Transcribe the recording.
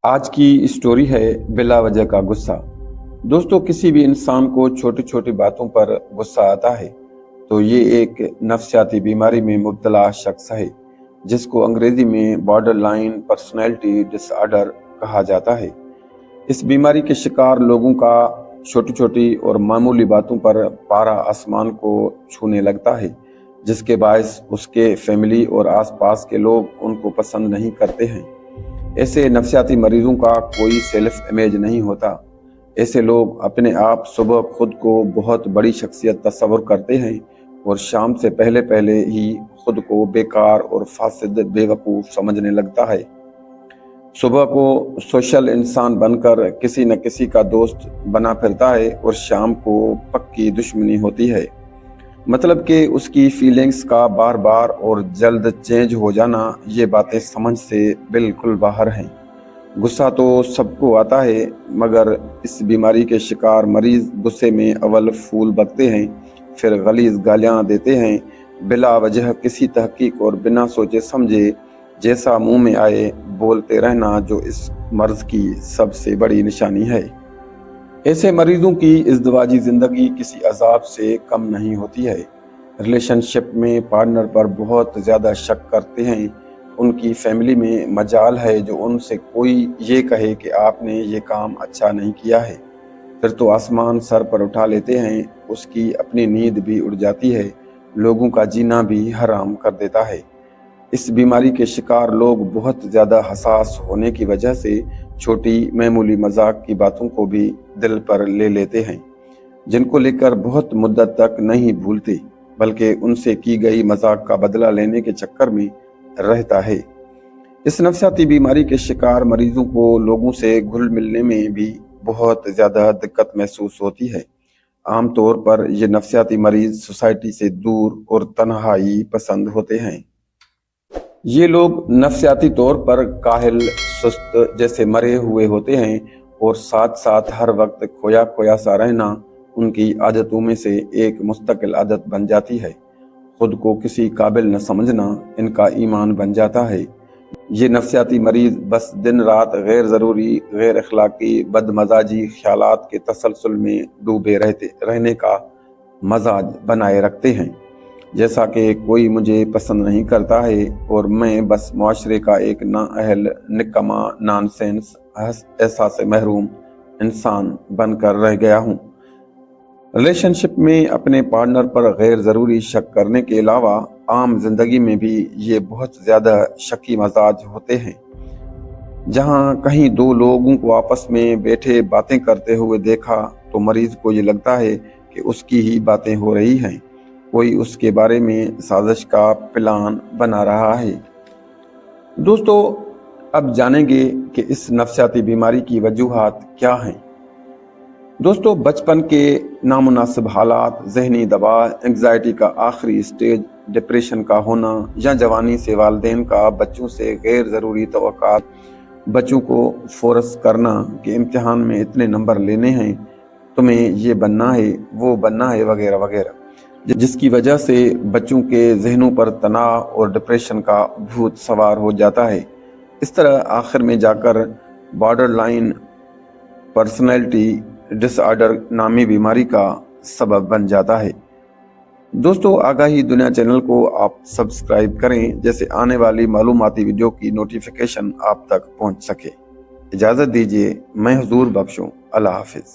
आज की स्टोरी है बिला वजह का गुस्सा। दोस्तों, किसी भी इंसान को छोटी छोटी बातों पर गुस्सा आता है तो ये एक नफ्सियाती बीमारी में मुब्तला शख्स है जिसको अंग्रेजी में बॉर्डर लाइन पर्सनैलिटी डिसऑर्डर कहा जाता है। इस बीमारी के शिकार लोगों का छोटी छोटी और मामूली बातों पर पारा आसमान को छूने लगता है, जिसके बायस उसके फैमिली और आसपास के लोग उनको पसंद नहीं करते हैं। ऐसे नफ्सियाती मरीजों का कोई सेल्फ इमेज नहीं होता। ऐसे लोग अपने आप सुबह खुद को बहुत बड़ी शख्सियत तस्वुर करते हैं और शाम से पहले पहले ही खुद को बेकार और फासिद बेवकूफ़ समझने लगता है। सुबह को सोशल इंसान बनकर किसी न किसी का दोस्त बना फिरता है और शाम को पक्की दुश्मनी होती है। मतलब कि उसकी फीलिंग्स का बार बार और जल्द चेंज हो जाना, ये बातें समझ से बिल्कुल बाहर हैं। गुस्सा तो सबको आता है, मगर इस बीमारी के शिकार मरीज गुस्से में अव्वल फूल बकते हैं, फिर गलीज गालियां देते हैं, बिला वजह किसी तहकीक और बिना सोचे समझे जैसा मुंह में आए बोलते रहना, जो इस मर्ज की सबसे बड़ी निशानी है। ऐसे मरीजों की इज़्दिवाजी ज़िंदगी किसी अजाब से कम नहीं होती है। रिलेशनशिप में पार्टनर पर बहुत ज़्यादा शक करते हैं। उनकी फैमिली में मजाल है जो उनसे कोई ये कहे कि आपने ये काम अच्छा नहीं किया है, फिर तो आसमान सर पर उठा लेते हैं। उसकी अपनी नींद भी उड़ जाती है, लोगों का जीना भी हराम कर देता है। इस बीमारी के शिकार लोग बहुत ज़्यादा हसास होने की वजह से छोटी मामूली मजाक की बातों को भी दिल पर ले लेते हैं, जिनको लेकर बहुत मुद्दत तक नहीं भूलते, बल्कि उनसे की गई मजाक का बदला लेने के चक्कर में रहता है। इस नफ्सियाती बीमारी के शिकार मरीजों को लोगों से घुल मिलने में भी बहुत ज़्यादा दिक्कत महसूस होती है। आमतौर पर ये नफ्सियाती मरीज सोसाइटी से दूर और तन्हाई पसंद होते हैं। ये लोग नफ्सियाती तौर पर काहिल, सुस्त जैसे मरे हुए होते हैं और साथ साथ हर वक्त खोया खोया सा रहना उनकी आदतों में से एक मुस्तकिल आदत बन जाती है। खुद को किसी काबिल न समझना इनका ईमान बन जाता है। ये नफ्सियाती मरीज बस दिन रात गैर ज़रूरी, गैर अखलाकी, बदमजाजी ख्यालात के तसलसल में डूबे रहने का मजाज बनाए रखते हैं, जैसा कि कोई मुझे पसंद नहीं करता है और मैं बस मुआशरे का एक नाअहल, निकम्मा, नॉनसेंस, एहसास से महरूम इंसान बनकर रह गया हूँ। रिलेशनशिप में अपने पार्टनर पर गैर ज़रूरी शक करने के अलावा आम जिंदगी में भी ये बहुत ज़्यादा शकी मजाज होते हैं। जहाँ कहीं दो लोगों को आपस में बैठे बातें करते हुए देखा तो मरीज को ये लगता है कि उसकी ही बातें हो रही हैं, कोई उसके बारे में साजिश का प्लान बना रहा है। दोस्तों, अब जानेंगे कि इस नफ्सियाती बीमारी की वजूहात क्या हैं। दोस्तों, बचपन के नामुनासिब हालात, जहनी दबाव, एंग्जाइटी का आखिरी स्टेज, डिप्रेशन का होना, या जवानी से वालिदैन का बच्चों से गैर ज़रूरी तवक्कात, बच्चों को फोर्स करना कि इम्तिहान में इतने नंबर लेने हैं, तुम्हें ये बनना है, वो बनना है, वगैरह वगैरह, जिसकी वजह से बच्चों के जहनों पर तनाव और डिप्रेशन का भूत सवार हो जाता है। इस तरह आखिर में जाकर बॉर्डर लाइन पर्सनैलिटी डिसऑर्डर नामी बीमारी का सबब बन जाता है। दोस्तों, आगाही दुनिया चैनल को आप सब्सक्राइब करें, जैसे आने वाली मालूमाती वीडियो की नोटिफिकेशन आप तक पहुंच सके। इजाज़त दीजिए, मैं हुजूर बख्शूं। अल्लाह हाफिज़।